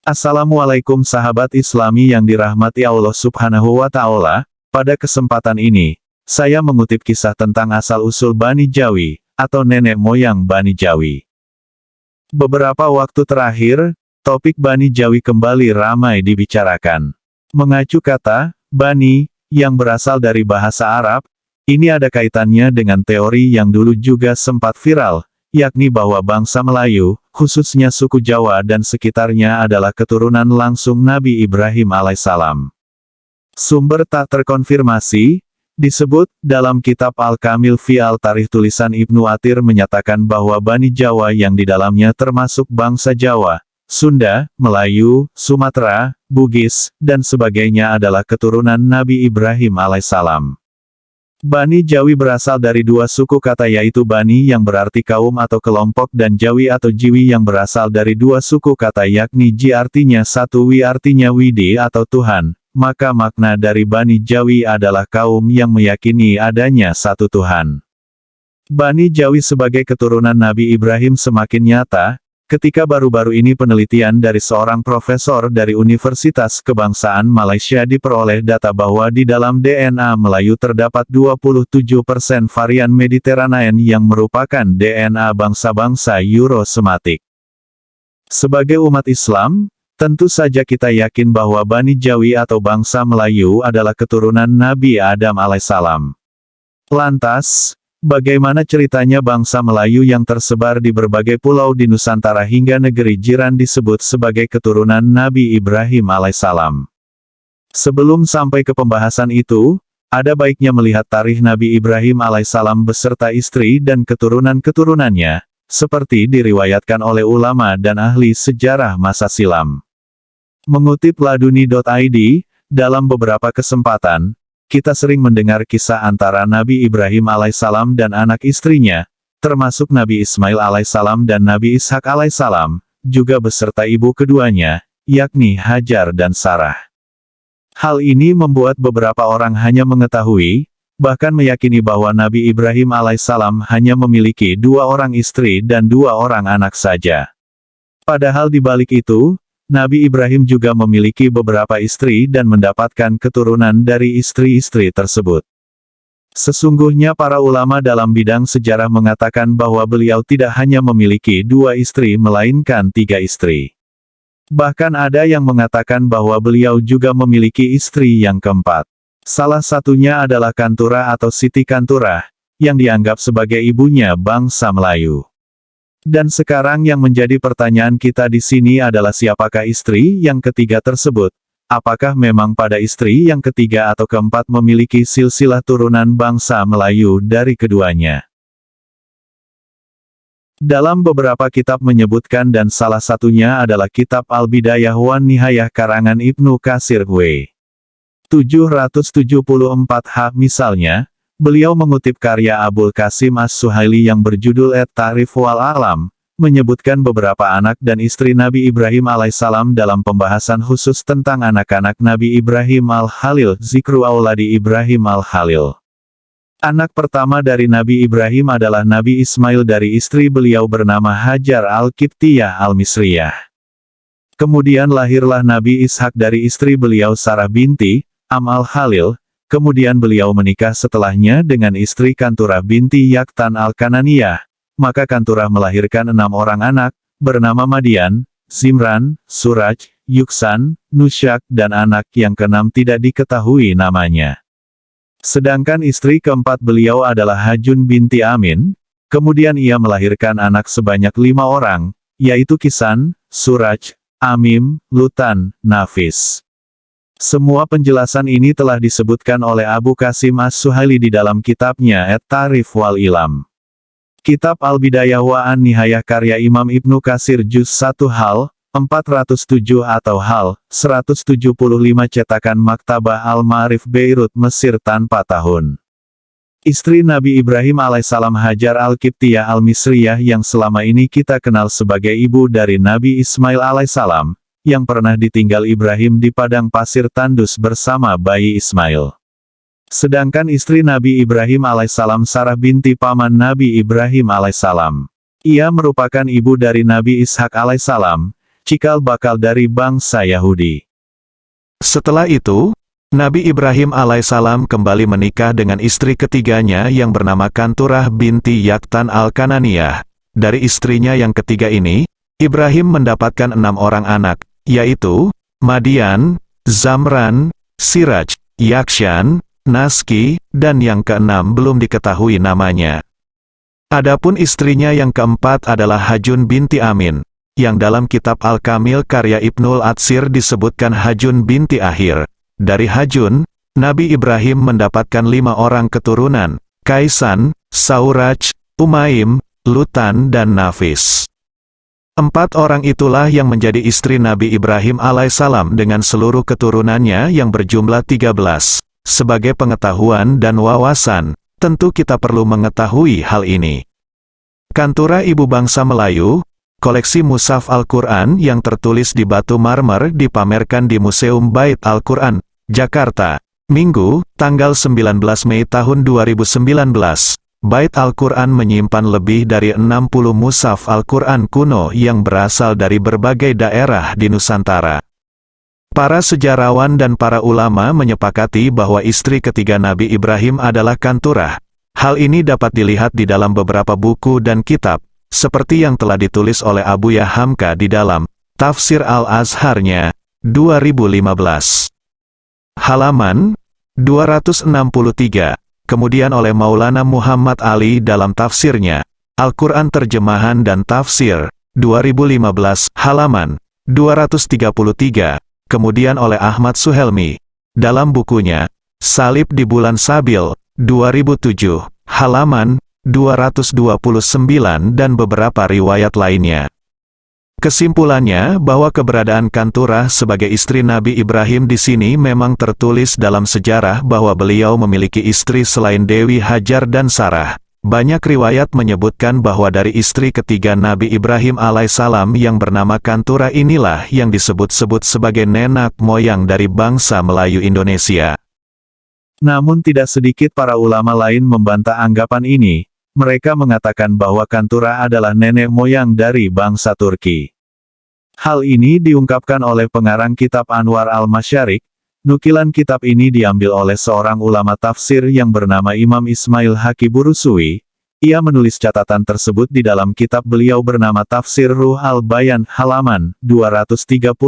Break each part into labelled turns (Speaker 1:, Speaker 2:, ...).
Speaker 1: Assalamualaikum sahabat Islami yang dirahmati Allah Subhanahu wa Ta'ala. Pada kesempatan ini, saya mengutip kisah tentang asal-usul Bani Jawi, atau nenek moyang Bani Jawi. Beberapa waktu terakhir, topik Bani Jawi kembali ramai dibicarakan. Mengacu kata Bani, yang berasal dari bahasa Arab, ini ada kaitannya dengan teori yang dulu juga sempat viral, yakni bahwa bangsa Melayu, khususnya suku Jawa dan sekitarnya adalah keturunan langsung Nabi Ibrahim alaihissalam. Sumber tak terkonfirmasi, disebut dalam kitab Al-Kamil fi Al-Tarikh tulisan Ibnu Athir menyatakan bahwa Bani Jawa yang di dalamnya termasuk bangsa Jawa, Sunda, Melayu, Sumatera, Bugis, dan sebagainya adalah keturunan Nabi Ibrahim alaihissalam. Bani Jawi berasal dari dua suku kata yaitu Bani yang berarti kaum atau kelompok dan Jawi atau Jiwi yang berasal dari dua suku kata yakni Ji artinya satu, Wi artinya Widi atau Tuhan, maka makna dari Bani Jawi adalah kaum yang meyakini adanya satu Tuhan. Bani Jawi sebagai keturunan Nabi Ibrahim semakin nyata, ketika baru-baru ini penelitian dari seorang profesor dari Universitas Kebangsaan Malaysia diperoleh data bahwa di dalam DNA Melayu terdapat 27% varian Mediterranean yang merupakan DNA bangsa-bangsa Euro-Semitic. Sebagai umat Islam, tentu saja kita yakin bahwa Bani Jawi atau bangsa Melayu adalah keturunan Nabi Adam alaihissalam. Lantas, bagaimana ceritanya bangsa Melayu yang tersebar di berbagai pulau di Nusantara hingga negeri jiran disebut sebagai keturunan Nabi Ibrahim alaihissalam? Sebelum sampai ke pembahasan itu, ada baiknya melihat tarikh Nabi Ibrahim alaihissalam beserta istri dan keturunan-keturunannya, seperti diriwayatkan oleh ulama dan ahli sejarah masa silam. Mengutip laduni.id, dalam beberapa kesempatan, kita sering mendengar kisah antara Nabi Ibrahim alaihissalam dan anak istrinya, termasuk Nabi Ismail alaihissalam dan Nabi Ishak alaihissalam, juga beserta ibu keduanya, yakni Hajar dan Sarah. Hal ini membuat beberapa orang hanya mengetahui, bahkan meyakini bahwa Nabi Ibrahim alaihissalam hanya memiliki 2 orang istri dan 2 orang anak saja. Padahal di balik itu, Nabi Ibrahim juga memiliki beberapa istri dan mendapatkan keturunan dari istri-istri tersebut. Sesungguhnya para ulama dalam bidang sejarah mengatakan bahwa beliau tidak hanya memiliki 2 istri melainkan 3 istri. Bahkan ada yang mengatakan bahwa beliau juga memiliki istri yang keempat. Salah satunya adalah Kantura atau Siti Kantura, yang dianggap sebagai ibunya bangsa Melayu. Dan sekarang yang menjadi pertanyaan kita di sini adalah siapakah istri yang ketiga tersebut? Apakah memang pada istri yang ketiga atau keempat memiliki silsilah turunan bangsa Melayu dari keduanya? Dalam beberapa kitab menyebutkan dan salah satunya adalah kitab Al-Bidayah wan Nihayah karangan Ibnu Katsir W. 774h misalnya, beliau mengutip karya Abul Qasim As-Suhaili yang berjudul At-Ta'rif wal A'lam, menyebutkan beberapa anak dan istri Nabi Ibrahim alaihissalam dalam pembahasan khusus tentang anak-anak Nabi Ibrahim al-Khalil, Zikru Auladi Ibrahim al-Khalil. Anak pertama dari Nabi Ibrahim adalah Nabi Ismail dari istri beliau bernama Hajar al-Qibtiyah al-Misriyah. Kemudian lahirlah Nabi Ishak dari istri beliau Sarah binti Am al-Khalil. Kemudian beliau menikah setelahnya dengan istri Kanturah binti Yaktan al-Kananiyah, maka Kanturah melahirkan 6 orang anak, bernama Madian, Zimran, Suraj, Yuksan, Nusyak dan anak yang keenam tidak diketahui namanya. Sedangkan istri keempat beliau adalah Hajun binti Amin, kemudian ia melahirkan anak sebanyak 5 orang, yaitu Kisan, Suraj, Amim, Lutan, Nafis. Semua penjelasan ini telah disebutkan oleh Abu Qasim As-Suhaili di dalam kitabnya At-Ta'rif wal Ilam. Kitab Al-Bidayah wa An-Nihayah karya Imam Ibnu Katsir Juz 1 hal 407 atau hal 175 cetakan Maktabah Al-Ma'arif Beirut Mesir tanpa tahun. Istri Nabi Ibrahim alaihissalam Hajar al-Qibtiyah al-Misriyah yang selama ini kita kenal sebagai ibu dari Nabi Ismail alaihissalam, yang pernah ditinggal Ibrahim di padang pasir tandus bersama bayi Ismail. Sedangkan istri Nabi Ibrahim alaihissalam Sarah binti paman Nabi Ibrahim alaihissalam. Ia merupakan ibu dari Nabi Ishak alaihissalam, cikal bakal dari bangsa Yahudi.
Speaker 2: Setelah itu, Nabi Ibrahim alaihissalam kembali menikah dengan istri ketiganya yang bernama Kanturah binti Yaktan al-Kananiyah. Dari istrinya yang ketiga ini, Ibrahim mendapatkan 6 orang anak, yaitu Madian, Zamran, Siraj, Yakshan, Naski, dan yang keenam belum diketahui namanya. Adapun istrinya yang keempat adalah Hajun binti Amin, yang dalam kitab Al-Kamil karya Ibnul Atsir disebutkan Hajun binti Akhir. Dari Hajun, Nabi Ibrahim mendapatkan 5 orang keturunan, Kaisan, Sauraj, Umaim, Lutan dan Nafis. 4 orang itulah yang menjadi istri Nabi Ibrahim alaihissalam dengan seluruh keturunannya yang berjumlah 13. Sebagai pengetahuan dan wawasan, tentu kita perlu mengetahui hal ini. Kanturah ibu bangsa Melayu, koleksi mushaf Al-Quran yang tertulis di batu marmer dipamerkan di Museum Bait Al-Quran, Jakarta, Minggu, tanggal 19 Mei tahun 2019. Bait Al-Quran menyimpan lebih dari 60 mushaf Al-Quran kuno yang berasal dari berbagai daerah di Nusantara. Para sejarawan dan para ulama menyepakati bahwa istri ketiga Nabi Ibrahim adalah Kanturah. Hal ini dapat dilihat di dalam beberapa buku dan kitab, seperti yang telah ditulis oleh Abu Hamka di dalam Tafsir Al-Azharnya, 2015. Halaman 263. Kemudian oleh Maulana Muhammad Ali dalam tafsirnya, Al-Quran Terjemahan dan Tafsir, 2015, halaman 233. Kemudian oleh Ahmad Suhelmi, dalam bukunya, Salib di Bulan Sabil, 2007, halaman 229 dan beberapa riwayat lainnya. Kesimpulannya bahwa keberadaan Kanturah sebagai istri Nabi Ibrahim di sini memang tertulis dalam sejarah bahwa beliau memiliki istri selain Dewi Hajar dan Sarah. Banyak riwayat menyebutkan bahwa dari istri ketiga Nabi Ibrahim alaihissalam yang bernama Kanturah inilah yang disebut-sebut sebagai nenek moyang dari bangsa Melayu Indonesia.
Speaker 1: Namun tidak sedikit para ulama lain membantah anggapan ini. Mereka mengatakan bahwa Kanturah adalah nenek moyang dari bangsa Turki. Hal ini diungkapkan oleh pengarang kitab Anwar al-Masyarik. Nukilan kitab ini diambil oleh seorang ulama tafsir yang bernama Imam Ismail Haqiburusui. Ia menulis catatan tersebut di dalam kitab beliau bernama Tafsir Ruh al-Bayan, halaman 238,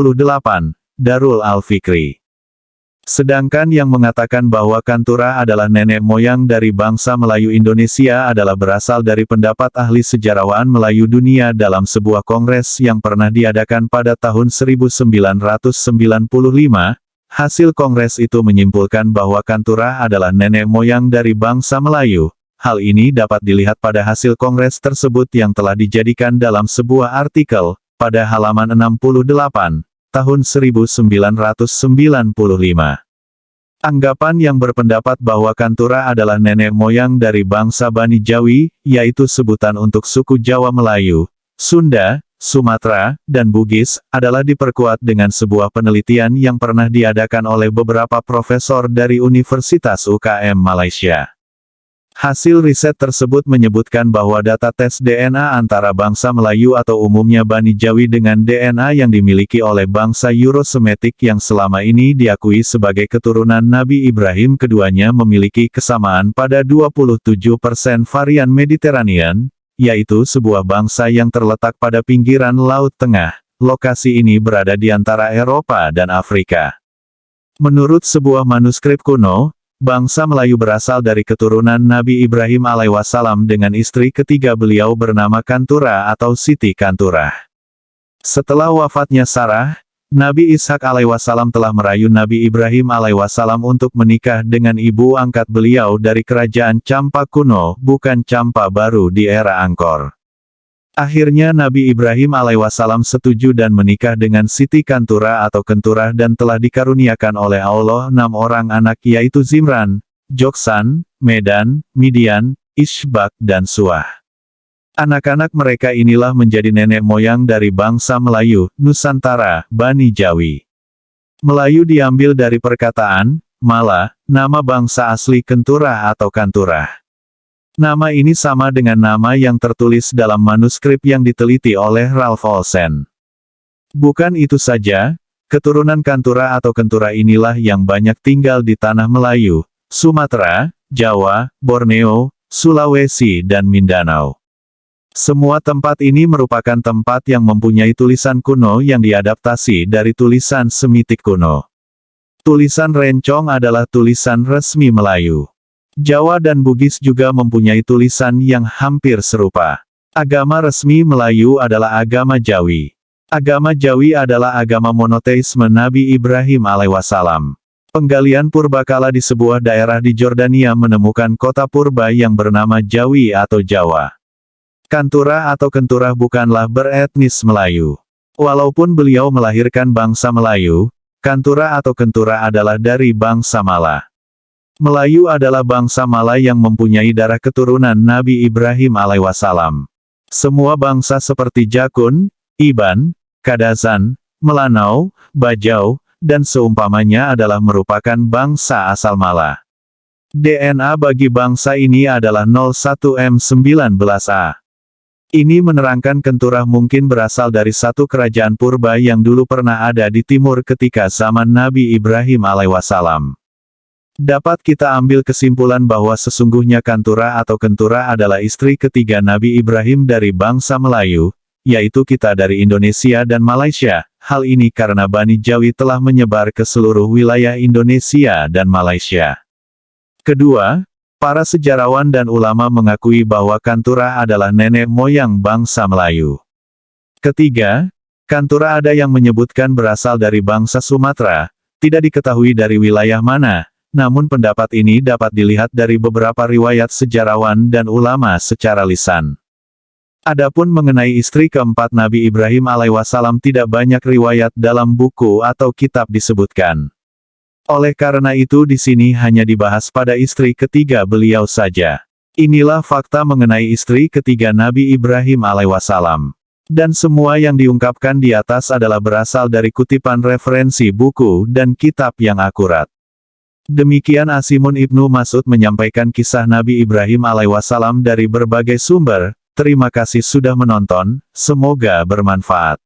Speaker 1: Darul al-Fikri. Sedangkan yang mengatakan bahwa Kanturah adalah nenek moyang dari bangsa Melayu Indonesia adalah berasal dari pendapat ahli sejarawan Melayu dunia dalam sebuah kongres yang pernah diadakan pada tahun 1995. Hasil kongres itu menyimpulkan bahwa Kanturah adalah nenek moyang dari bangsa Melayu. Hal ini dapat dilihat pada hasil kongres tersebut yang telah dijadikan dalam sebuah artikel, pada halaman 68. Tahun 1995. Anggapan yang berpendapat bahwa Kanturah adalah nenek moyang dari bangsa Bani Jawi, yaitu sebutan untuk suku Jawa Melayu, Sunda, Sumatera, dan Bugis, adalah diperkuat dengan sebuah penelitian yang pernah diadakan oleh beberapa profesor dari Universitas UKM Malaysia. Hasil riset tersebut menyebutkan bahwa data tes DNA antara bangsa Melayu atau umumnya Bani Jawi dengan DNA yang dimiliki oleh bangsa Eurosemitik yang selama ini diakui sebagai keturunan Nabi Ibrahim keduanya memiliki kesamaan pada 27% varian Mediterranean, yaitu sebuah bangsa yang terletak pada pinggiran Laut Tengah. Lokasi ini berada di antara Eropa dan Afrika. Menurut sebuah manuskrip kuno, bangsa Melayu berasal dari keturunan Nabi Ibrahim alaihissalam dengan istri ketiga beliau bernama Kanturah atau Siti Kanturah. Setelah wafatnya Sarah, Nabi Ishak alaihissalam telah merayu Nabi Ibrahim alaihissalam untuk menikah dengan ibu angkat beliau dari kerajaan Campa kuno, bukan Campa baru di era Angkor. Akhirnya Nabi Ibrahim alaihissalam setuju dan menikah dengan Siti Kanturah atau Kenturah dan telah dikaruniakan oleh Allah 6 orang anak yaitu Zimran, Joksan, Medan, Midian, Ishbak dan Suah. Anak-anak mereka inilah menjadi nenek moyang dari bangsa Melayu, Nusantara, Bani Jawi. Melayu diambil dari perkataan, Mala, nama bangsa asli Kenturah atau Kanturah. Nama ini sama dengan nama yang tertulis dalam manuskrip yang diteliti oleh Ralph Olsen. Bukan itu saja, keturunan Kantura atau Kentura inilah yang banyak tinggal di tanah Melayu, Sumatera, Jawa, Borneo, Sulawesi dan Mindanao. Semua tempat ini merupakan tempat yang mempunyai tulisan kuno yang diadaptasi dari tulisan Semitik kuno. Tulisan Rencong adalah tulisan resmi Melayu. Jawa dan Bugis juga mempunyai tulisan yang hampir serupa. Agama resmi Melayu adalah agama Jawi. Agama Jawi adalah agama monoteisme Nabi Ibrahim alaihissalam. Penggalian purbakala di sebuah daerah di Jordania menemukan kota purba yang bernama Jawi atau Jawa. Kantura atau Kentura bukanlah beretnis Melayu. Walaupun beliau melahirkan bangsa Melayu, Kantura atau Kentura adalah dari bangsa Mala. Melayu adalah bangsa Mala yang mempunyai darah keturunan Nabi Ibrahim alaihissalam. Semua bangsa seperti Jakun, Iban, Kadazan, Melanau, Bajau, dan seumpamanya adalah merupakan bangsa asal Mala. DNA bagi bangsa ini adalah 01M19A. Ini menerangkan Kentura mungkin berasal dari satu kerajaan purba yang dulu pernah ada di timur ketika zaman Nabi Ibrahim alaihissalam. Dapat kita ambil kesimpulan bahwa sesungguhnya Kantura atau Kentura adalah istri ketiga Nabi Ibrahim dari bangsa Melayu, yaitu kita dari Indonesia dan Malaysia. Hal ini karena Bani Jawi telah menyebar ke seluruh wilayah Indonesia dan Malaysia. Kedua, para sejarawan dan ulama mengakui bahwa Kantura adalah nenek moyang bangsa Melayu. Ketiga, Kantura ada yang menyebutkan berasal dari bangsa Sumatera, tidak diketahui dari wilayah mana, namun pendapat ini dapat dilihat dari beberapa riwayat sejarawan dan ulama secara lisan. Adapun mengenai istri keempat Nabi Ibrahim alaihissalam tidak banyak riwayat dalam buku atau kitab disebutkan. Oleh karena itu di sini hanya dibahas pada istri ketiga beliau saja. Inilah fakta mengenai istri ketiga Nabi Ibrahim alaihissalam. Dan semua yang diungkapkan di atas adalah berasal dari kutipan referensi buku dan kitab yang akurat. Demikian Asimun Ibnu Mas'ud menyampaikan kisah Nabi Ibrahim alaihissalam dari berbagai sumber. Terima kasih sudah menonton, semoga bermanfaat.